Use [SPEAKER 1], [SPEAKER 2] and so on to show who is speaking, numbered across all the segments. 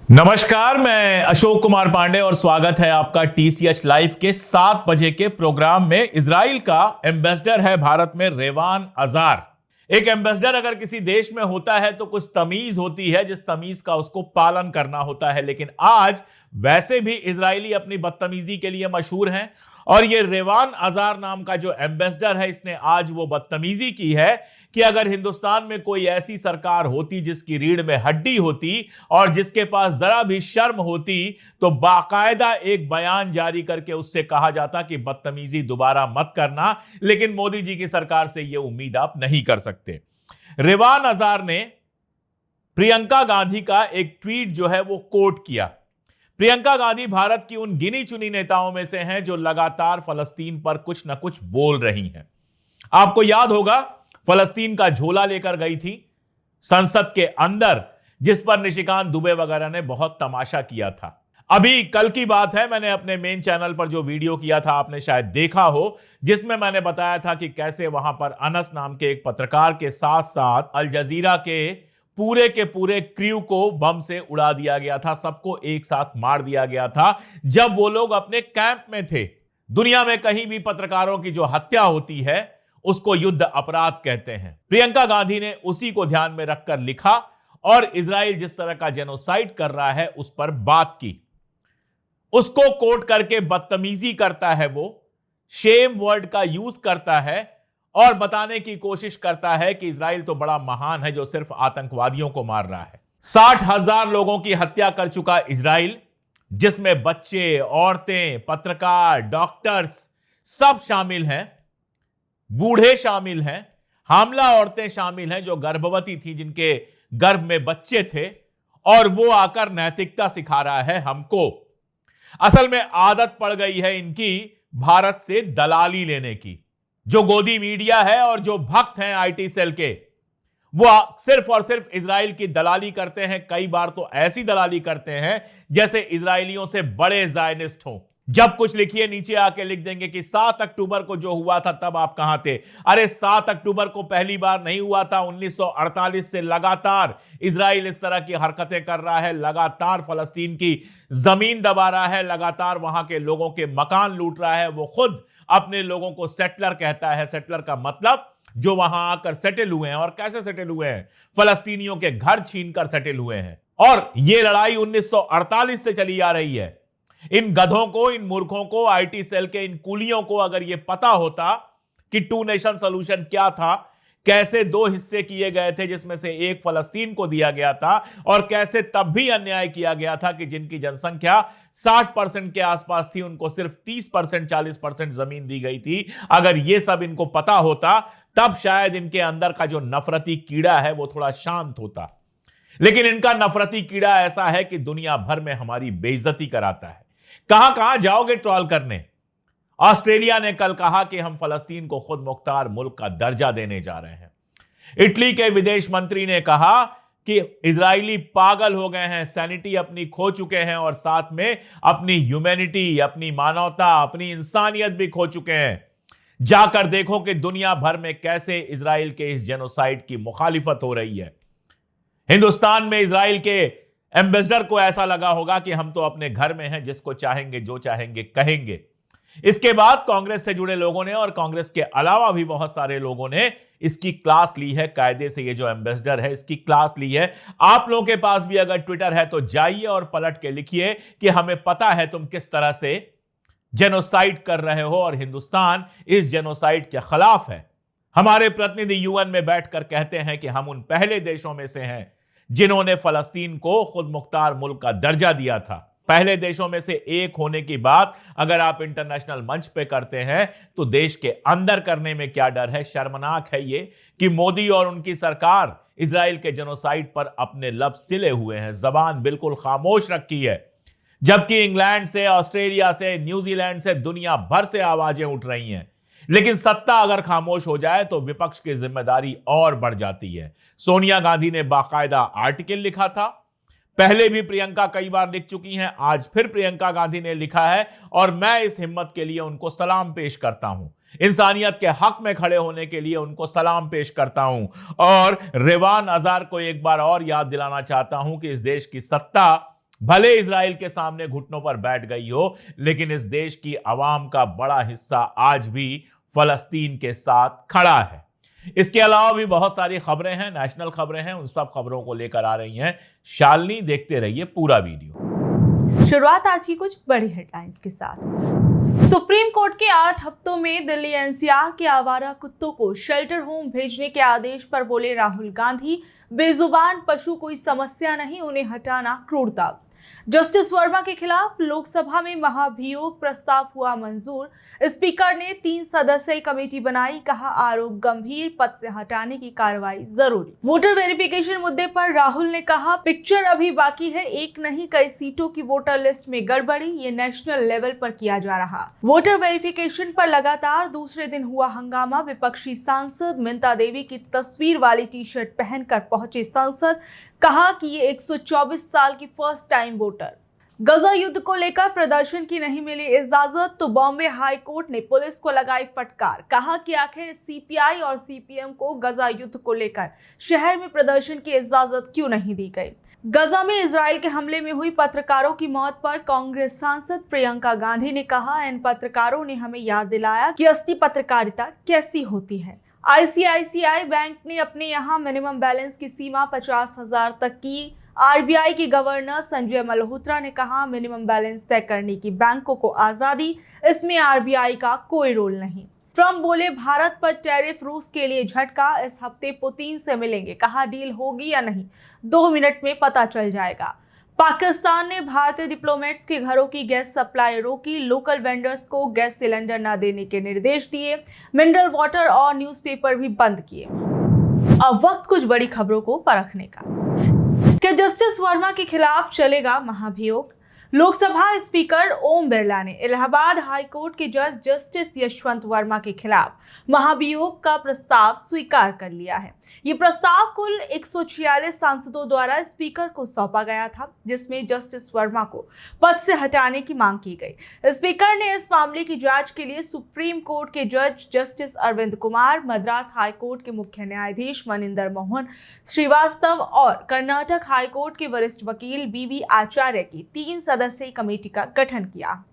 [SPEAKER 1] नमस्कार, मैं अशोक कुमार पांडे और स्वागत है आपका टीसीएच लाइव के 7 बजे के प्रोग्राम में। इजराइल का एम्बेसडर है भारत में रेवान अजार। एक एम्बेसडर अगर किसी देश में होता है तो कुछ तमीज होती है, जिस तमीज का उसको पालन करना होता है। लेकिन आज वैसे भी इजरायली अपनी बदतमीजी के लिए मशहूर हैं और ये रेवान अजार नाम का जो एम्बेसडर है, इसने आज वो बदतमीजी की है कि अगर हिंदुस्तान में कोई ऐसी सरकार होती जिसकी रीढ़ में हड्डी होती और जिसके पास जरा भी शर्म होती तो बाकायदा एक बयान जारी करके उससे कहा जाता कि बदतमीजी दोबारा मत करना। लेकिन मोदी जी की सरकार से यह उम्मीद आप नहीं कर सकते। रेवान अजार ने प्रियंका गांधी का एक ट्वीट जो है वो कोट किया। प्रियंका गांधी भारत की उन गिनी चुनी नेताओं में से हैं जो लगातार फलस्तीन पर कुछ ना कुछ बोल रही हैं। आपको याद होगा, फलस्तीन का झोला लेकर गई थी संसद के अंदर, जिस पर निशिकांत दुबे वगैरह ने बहुत तमाशा किया था। अभी कल की बात है, मैंने अपने मेन चैनल पर जो वीडियो किया था आपने शायद देखा हो, जिसमें मैंने बताया था कि कैसे वहां पर अनस नाम के एक पत्रकार के साथ साथ अल जजीरा के पूरे क्रू को बम से उड़ा दिया गया था। सबको एक साथ मार दिया गया था जब वो लोग अपने कैंप में थे। दुनिया में कहीं भी पत्रकारों की जो हत्या होती है उसको युद्ध अपराध कहते हैं। प्रियंका गांधी ने उसी को ध्यान में रखकर लिखा और इजराइल जिस तरह का जेनोसाइड कर रहा है उस पर बात की। उसको कोट करके बदतमीजी करता है, वो शेम वर्ड का यूज करता है और बताने की कोशिश करता है कि इजराइल तो बड़ा महान है जो सिर्फ आतंकवादियों को मार रहा है। 60,000 लोगों की हत्या कर चुका इजराइल, जिसमें बच्चे, औरतें, पत्रकार, डॉक्टर्स सब शामिल हैं, बूढ़े शामिल हैं, हामला औरतें शामिल हैं जो गर्भवती थी, जिनके गर्भ में बच्चे थे, और वो आकर नैतिकता सिखा रहा है हमको। असल में आदत पड़ गई है इनकी भारत से दलाली लेने की। जो गोदी मीडिया है और जो भक्त हैं आईटी सेल के, वो सिर्फ और सिर्फ इजराइल की दलाली करते हैं। कई बार तो ऐसी दलाली करते हैं जैसे इजरायलियों से बड़े ज़ायनिस्ट हों। जब कुछ लिखिए नीचे आके लिख देंगे कि 7 अक्टूबर को जो हुआ था तब आप कहां थे। अरे 7 अक्टूबर को पहली बार नहीं हुआ था। 1948 से लगातार इजराइल इस तरह की हरकतें कर रहा है, लगातार फलस्तीन की जमीन दबा रहा है, लगातार वहां के लोगों के मकान लूट रहा है। वो खुद अपने लोगों को सेटलर कहता है। सेटलर का मतलब जो वहां आकर सेटल हुए हैं। और कैसे सेटल हुए हैं? फलस्तीनियों के घर छीनकर सेटल हुए हैं। और यह लड़ाई 1948 से चली आ रही है। इन गधों को, इन मूर्खों को, आईटी सेल के इन कुलियों को अगर यह पता होता कि 2 नेशन सॉल्यूशन क्या था, कैसे 2 हिस्से किए गए थे जिसमें से एक फलस्तीन को दिया गया था, और कैसे तब भी अन्याय किया गया था कि जिनकी जनसंख्या 60% के आसपास थी उनको सिर्फ 30%, 40% जमीन दी गई थी। अगर यह सब इनको पता होता तब शायद इनके अंदर का जो नफरती कीड़ा है वो थोड़ा शांत होता। लेकिन इनका नफरती कीड़ा ऐसा है कि दुनिया भर में हमारी बेइज्जती कराता है। कहां कहां जाओगे ट्रोल करने? ऑस्ट्रेलिया ने कल कहा कि हम फलस्तीन को खुद मुख्तार मुल्क का दर्जा देने जा रहे हैं। इटली के विदेश मंत्री ने कहा कि इजरायली पागल हो गए हैं, सैनिटी अपनी खो चुके हैं और साथ में अपनी ह्यूमैनिटी, अपनी मानवता, अपनी इंसानियत भी खो चुके हैं। जाकर देखो कि दुनिया भर में कैसे इजराइल के इस जेनोसाइड की मुखालिफत हो रही है। हिंदुस्तान में इजराइल के एम्बेसडर को ऐसा लगा होगा कि हम तो अपने घर में हैं, जिसको चाहेंगे जो चाहेंगे कहेंगे। इसके बाद कांग्रेस से जुड़े लोगों ने और कांग्रेस के अलावा भी बहुत सारे लोगों ने इसकी क्लास ली है। कायदे से ये जो एम्बेसडर है इसकी क्लास ली है। आप लोगों के पास भी अगर ट्विटर है तो जाइए और पलट के लिखिए कि हमें पता है तुम किस तरह से जेनोसाइड कर रहे हो और हिंदुस्तान इस जेनोसाइड के खिलाफ है। हमारे प्रतिनिधि यूएन में बैठकर कहते हैं कि हम उन पहले देशों में से हैं जिन्होंने फलस्तीन को खुद मुख्तार मुल्क का दर्जा दिया था। पहले देशों में से एक होने की बात अगर आप इंटरनेशनल मंच पे करते हैं तो देश के अंदर करने में क्या डर है? शर्मनाक है ये कि मोदी और उनकी सरकार इजराइल के जेनोसाइड पर अपने लब सिले हुए हैं, जबान बिल्कुल खामोश रखी है। जबकि इंग्लैंड से, ऑस्ट्रेलिया से, न्यूजीलैंड से, दुनिया भर से आवाजें उठ रही हैं। लेकिन सत्ता अगर खामोश हो जाए तो विपक्ष की जिम्मेदारी और बढ़ जाती है। सोनिया गांधी ने बाकायदा आर्टिकल लिखा था, पहले भी प्रियंका कई बार लिख चुकी हैं, आज फिर प्रियंका गांधी ने लिखा है और मैं इस हिम्मत के लिए उनको सलाम पेश करता हूं। इंसानियत के हक में खड़े होने के लिए उनको सलाम पेश करता हूं। और रेवान अजार को एक बार और याद दिलाना चाहता हूं कि इस देश की सत्ता भले इजराइल के सामने घुटनों पर बैठ गई हो, लेकिन इस देश की आवाम का बड़ा हिस्सा आज भी फलस्तीन के साथ खड़ा है। इसके अलावा भी बहुत सारी खबरें हैं, नेशनल खबरें हैं, उन सब खबरों को लेकर आ रही हैं शालिनी। देखते रहिए पूरा वीडियो।
[SPEAKER 2] शुरुआत आज की कुछ बड़ी हेडलाइंस के साथ। सुप्रीम कोर्ट के 8 हफ्तों में दिल्ली एनसीआर के आवारा कुत्तों को शेल्टर होम भेजने के आदेश पर बोले राहुल गांधी, बेजुबान पशु कोई समस्या नहीं, उन्हें हटाना क्रूरता। जस्टिस वर्मा के खिलाफ लोकसभा में महाभियोग प्रस्ताव हुआ मंजूर। स्पीकर ने 3 सदस्यीय कमेटी बनाई, कहा आरोप गंभीर, पद से हटाने की कार्रवाई जरूरी। वोटर वेरिफिकेशन मुद्दे पर राहुल ने कहा पिक्चर अभी बाकी है, एक नहीं कई सीटों की वोटर लिस्ट में गड़बड़ी, ये नेशनल लेवल पर किया जा रहा। वोटर वेरिफिकेशन पर लगातार दूसरे दिन हुआ हंगामा। विपक्षी सांसद मिंता देवी की तस्वीर वाली टी शर्ट पहनकर पहुंचे सांसद, कहा कि ये 124 साल की फर्स्ट टाइम वोटर। गजा युद्ध को लेकर प्रदर्शन की नहीं मिली इजाजत, तो बॉम्बे हाई कोर्ट ने पुलिस को लगाई फटकार। कहा कि आखिर सीपीआई और सीपीएम को गजा युद्ध को लेकर शहर में प्रदर्शन की इजाजत क्यों नहीं दी गई। गजा में इजराइल के हमले में हुई पत्रकारों की मौत पर कांग्रेस सांसद प्रियंका गांधी ने कहा, इन पत्रकारों ने हमें याद दिलाया कि असली पत्रकारिता कैसी होती है। आईसीआईसीआई बैंक ने अपने यहां मिनिमम बैलेंस की सीमा 50,000 तक की। आरबीआई के गवर्नर संजय मल्होत्रा ने कहा मिनिमम बैलेंस तय करने की बैंकों को आजादी, इसमें आरबीआई का कोई रोल नहीं। ट्रंप बोले भारत पर टैरिफ रूस के लिए झटका, इस हफ्ते पुतिन से मिलेंगे, कहा डील होगी या नहीं 2 मिनट में पता चल जाएगा। पाकिस्तान ने भारतीय डिप्लोमेट्स के घरों की गैस सप्लाई रोकी, लोकल वेंडर्स को गैस सिलेंडर न देने के निर्देश दिए, मिनरल वाटर और न्यूज़पेपर भी बंद किए। अब वक्त कुछ बड़ी खबरों को परखने का। क्या जस्टिस वर्मा के खिलाफ चलेगा महाभियोग? लोकसभा स्पीकर ओम बिरला ने इलाहाबाद हाई कोर्ट के जज जस्टिस यशवंत वर्मा के खिलाफ महाभियोग का प्रस्ताव स्वीकार कर लिया है। ये प्रस्ताव कुल 146 सांसदों द्वारा स्पीकर को सौंपा गया था, जिसमें जस्टिस वर्मा को पद से हटाने की मांग की गई। स्पीकर ने इस मामले की जांच के लिए सुप्रीम कोर्ट के जज justice Arvind Kumar, Madras high court के मुख्य न्यायाधीश मनिंदर मोहन श्रीवास्तव और कर्नाटक हाई कोर्ट के वरिष्ठ वकील बीवी आचार्य की 3 सदस्यीय कमेटी का गठन किया।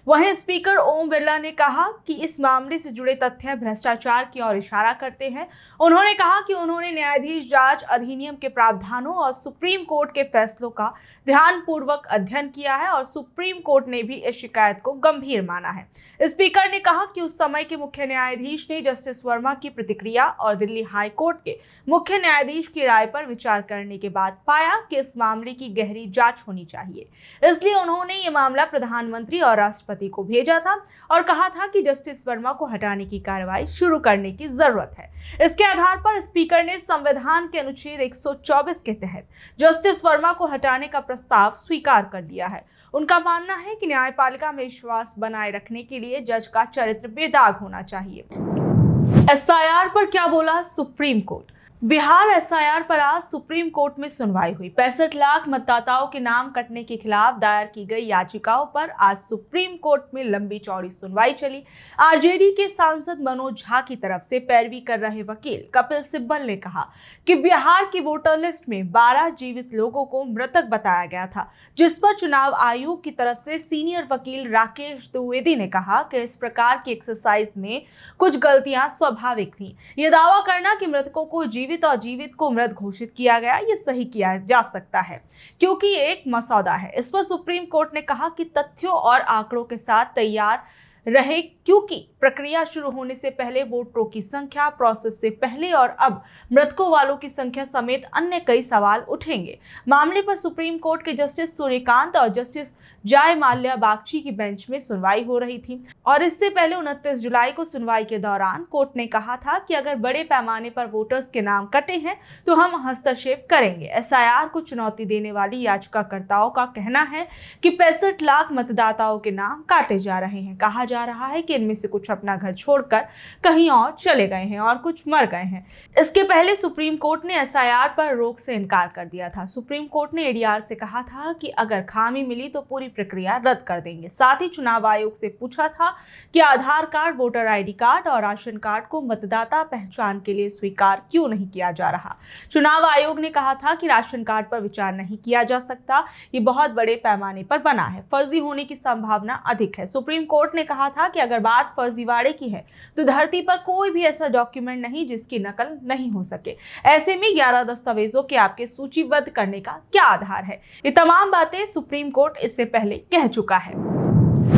[SPEAKER 2] वहीं स्पीकर ओम बिरला ने कहा कि इस मामले से जुड़े तथ्य भ्रष्टाचार की ओर इशारा करते हैं। उन्होंने कहा कि उन्होंने न्यायाधीश जांच अधिनियम के प्रावधानों और सुप्रीम कोर्ट के फैसलों का ध्यानपूर्वक अध्ययन किया है और सुप्रीम कोर्ट ने भी इस शिकायत को गंभीर माना है। स्पीकर ने कहा कि उस समय के मुख्य न्यायाधीश ने जस्टिस वर्मा की प्रतिक्रिया और दिल्ली हाई कोर्ट के मुख्य न्यायाधीश की राय पर विचार करने के बाद पाया कि इस मामले की गहरी जांच होनी चाहिए, इसलिए उन्होंने ये मामला प्रधानमंत्री और राष्ट्रपति को भेजा था और कहा था कि जस्टिस वर्मा को हटाने की कार्रवाई शुरू करने की जरूरत है। इसके आधार पर स्पीकर ने संविधान के अनुच्छेद 124 के तहत जस्टिस वर्मा को हटाने का प्रस्ताव स्वीकार कर लिया है। उनका मानना है कि न्यायपालिका में विश्वास बनाए रखने के लिए जज का चरित्र बेदाग होना चाहिए। एसआईआर पर क्या बोला सुप्रीम कोर्ट? बिहार एसआईआर पर आज सुप्रीम कोर्ट में सुनवाई हुई। 65 लाख मतदाताओं के नाम कटने के खिलाफ दायर की गई याचिकाओं पर आज सुप्रीम कोर्ट में लंबी चौड़ी सुनवाई चली। आरजेडी के सांसद मनोज झा की तरफ से पैरवी कर रहे वकील कपिल सिब्बल ने कहा कि बिहार की वोटर लिस्ट में 12 जीवित लोगों को मृतक बताया गया था, जिस पर चुनाव आयोग की तरफ से सीनियर वकील राकेश द्विवेदी ने कहा कि इस प्रकार की एक्सरसाइज में कुछ गलतियां स्वाभाविक थी। यह दावा करना कि मृतकों को जीवित और जीवित को मृत घोषित किया गया, ये सही किया जा सकता है क्योंकि ये एक मसौदा है। इस पर सुप्रीम कोर्ट ने कहा कि तथ्यों और आंकड़ों के साथ तैयार रहे, क्योंकि प्रक्रिया शुरू होने से पहले वोटरों की संख्या, प्रोसेस से पहले और अब मृतकों वालों की संख्या समेत अन्य कई सवाल उठेंगे। मामले पर सुप्रीम कोर्ट के जस्टिस सूर्यकांत और जस्टिस जय माल्या बागची की बेंच में सुनवाई हो रही थी और इससे पहले 29 जुलाई को सुनवाई के दौरान कोर्ट ने कहा था कि अगर बड़े पैमाने पर वोटर्स के नाम कटे हैं तो हम हस्तक्षेप करेंगे। एसआईआर को चुनौती देने वाली याचिकाकर्ताओं का कहना है कि 65 लाख मतदाताओं के नाम काटे जा रहे हैं। कहा जा जा रहा है कि इनमें से कुछ अपना घर छोड़कर कहीं और चले गए हैं और कुछ मर गए हैं। इसके पहले सुप्रीम कोर्ट ने एसआईआर पर रोक से इनकार कर दिया था। सुप्रीम कोर्ट ने एडीआर से कहा था कि अगर खामी मिली तो पूरी प्रक्रिया रद्द कर देंगे। साथ ही चुनाव आयोग से पूछा था कि आधार कार्ड, वोटर आईडी कार्ड और राशन कार्ड को मतदाता पहचान के लिए स्वीकार क्यों नहीं किया जा रहा। चुनाव आयोग ने कहा था कि राशन कार्ड पर विचार नहीं किया जा सकता, ये बहुत बड़े पैमाने पर बना है, फर्जी होने की संभावना अधिक है। सुप्रीम कोर्ट ने कहा था कि अगर बात फर्जीवाड़े की है तो धरती पर कोई भी ऐसा डॉक्यूमेंट नहीं जिसकी नकल नहीं हो सके। ऐसे में 11 दस्तावेजों के आपके सूचीबद्ध करने का क्या आधार है? ये तमाम बातें सुप्रीम कोर्ट इससे पहले कह चुका है।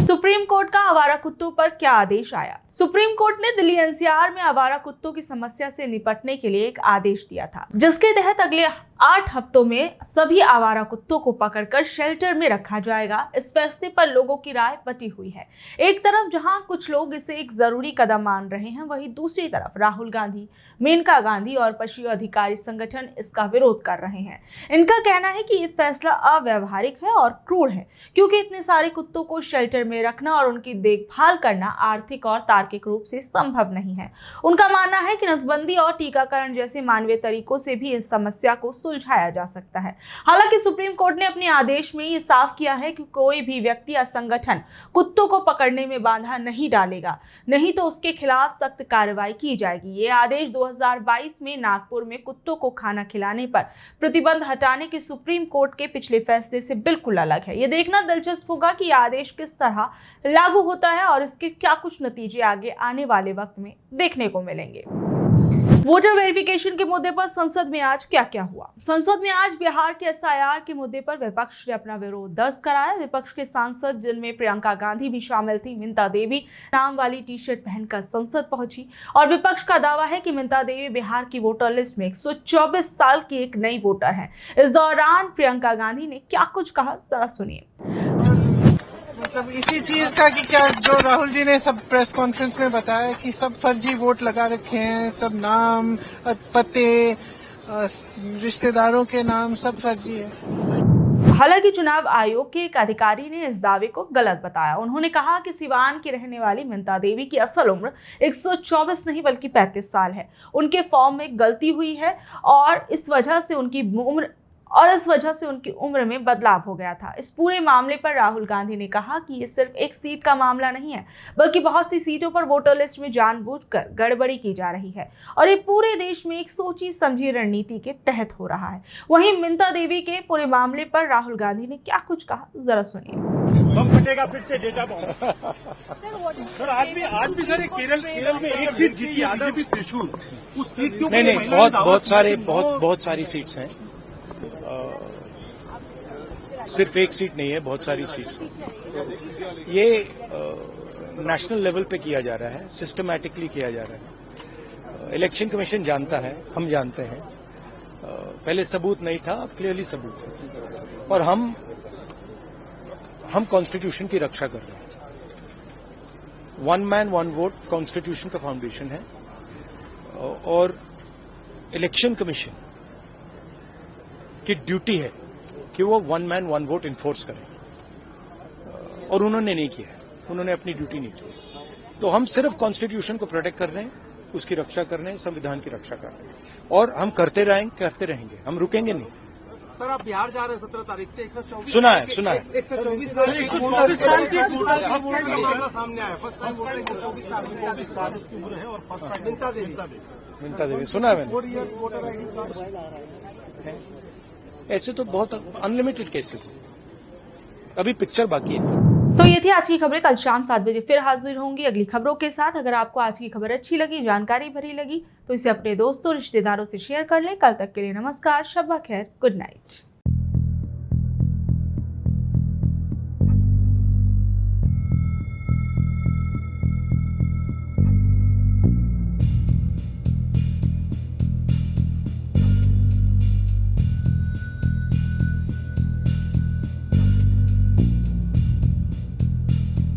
[SPEAKER 2] सुप्रीम कोर्ट का आवारा कुत्तों पर क्या आदेश आया? सुप्रीम कोर्ट ने दिल्ली एनसीआर में आवारा कुत्तों की समस्या से निपटने के लिए एक आदेश दिया था, जिसके तहत अगले 8 हफ्तों में सभी आवारा कुत्तों को पकड़कर शेल्टर में रखा जाएगा। इस फैसले पर लोगों की राय बटी हुई है। एक तरफ जहां कुछ लोग इसे एक जरूरी कदम मान रहे हैं, वहीं दूसरी तरफ राहुल गांधी, मेनका गांधी और पशु अधिकारी संगठन इसका विरोध कर रहे हैं। इनका कहना है कि ये फैसला अव्यावहारिक है और क्रूर है, क्योंकि इतने सारे कुत्तों को शेल्टर में रखना और उनकी देखभाल करना आर्थिक और तार्किक रूप से संभव नहीं है। उनका मानना है कि नसबंदी और टीकाकरण जैसे मानवीय तरीकों से भी इस समस्या को सुलझाया जा सकता है। हालांकि सुप्रीम कोर्ट ने अपने आदेश में ये साफ किया है कि कोई भी व्यक्ति या संगठन कुत्तों को पकड़ने में बाधा नहीं डालेगा, नहीं तो उसके खिलाफ सख्त कार्रवाई की जाएगी। ये आदेश 2022 में नागपुर में कुत्तों को खाना खिलाने पर प्रतिबंध हटाने के सुप्रीम कोर्ट के पिछले फैसले से बिल्कुल अलग है। ये देखना दिलचस्प होगा कि यह आदेश किस तरह लागू होता है और इसके क्या कुछ नतीजे आगे आने वाले वक्त में देखने को मिलेंगे। वोटर वेरिफिकेशन के मुद्दे पर संसद में आज क्या क्या हुआ? संसद में आज बिहार के एसआईआर के मुद्दे पर विपक्ष ने अपना विरोध दर्ज कराया। विपक्ष के सांसद, जिनमें प्रियंका गांधी भी शामिल थी, मिंता देवी नाम वाली टी शर्ट पहनकर संसद पहुंची और विपक्ष का दावा है कि मिंता देवी बिहार की वोटर लिस्ट में 124 साल की एक नई वोटर है। इस दौरान प्रियंका गांधी ने क्या कुछ कहा, जरा सुनिए।
[SPEAKER 3] मतलब इसी चीज का कि क्या जो राहुल जी ने सब प्रेस कॉन्फ्रेंस में बताया कि सब फर्जी वोट लगा रखे हैं, सब नाम, पते, रिश्तेदारों के नाम सब फर्जी है।
[SPEAKER 2] हालांकि चुनाव आयोग के एक अधिकारी ने इस दावे को गलत बताया। उन्होंने कहा कि सिवान की रहने वाली मिंता देवी की असल उम्र 124 नहीं बल्कि 35 साल है। उनके फॉर्म में गलती हुई है और इस वजह से उनकी उम्र में बदलाव हो गया था। इस पूरे मामले पर राहुल गांधी ने कहा कि ये सिर्फ एक सीट का मामला नहीं है, बल्कि बहुत सी सीटों पर वोटर लिस्ट में जानबूझकर गड़बड़ी की जा रही है और ये पूरे देश में एक सोची समझी रणनीति के तहत हो रहा है। वहीं मिंता देवी के पूरे मामले पर राहुल गांधी ने क्या कुछ कहा, जरा सुनिए।
[SPEAKER 4] कब फटेगा फिर से डेटा बॉम्ब? सर आज भी सर केरल में एक सीट जीती है बीजेपी त्रिशूल, उस सीट क्यों?
[SPEAKER 5] नहीं, बहुत सारी सीट्स हैं। सिर्फ एक सीट नहीं है, बहुत सारी सीट्स हैं। ये नेशनल लेवल पे किया जा रहा है, सिस्टमैटिकली किया जा रहा है। इलेक्शन कमीशन जानता है, हम जानते हैं। पहले सबूत नहीं था, अब क्लियरली सबूत है और हम कॉन्स्टिट्यूशन की रक्षा कर रहे हैं। 1 मैन 1 वोट कॉन्स्टिट्यूशन का फाउंडेशन है और इलेक्शन कमीशन की ड्यूटी है कि वो 1 मैन 1 वोट इन्फोर्स करें और उन्होंने नहीं किया, उन्होंने अपनी ड्यूटी नहीं की। तो हम सिर्फ कॉन्स्टिट्यूशन को प्रोटेक्ट कर रहे हैं, उसकी रक्षा कर रहे हैं, संविधान की रक्षा कर रहे हैं और हम करते रहेंगे, हम रुकेंगे नहीं।
[SPEAKER 4] सर आप बिहार जा रहे हैं 17 तारीख से, 124
[SPEAKER 5] सुना है
[SPEAKER 4] 124 साल की सामने आया। फर्स्ट टाइम 24 साल उसकी उम्र है और फर्स्ट टाइम
[SPEAKER 5] मिंता देवी सुना है मैंने। ऐसे तो बहुत अनलिमिटेड केसेस हैं, अभी पिक्चर बाकी है।
[SPEAKER 2] तो ये थी आज की खबरें। कल शाम 7 बजे फिर हाजिर होंगी अगली खबरों के साथ। अगर आपको आज की खबर अच्छी लगी, जानकारी भरी लगी, तो इसे अपने दोस्तों, रिश्तेदारों से शेयर कर लें। कल तक के लिए नमस्कार, शब्बा खैर, गुड नाइट।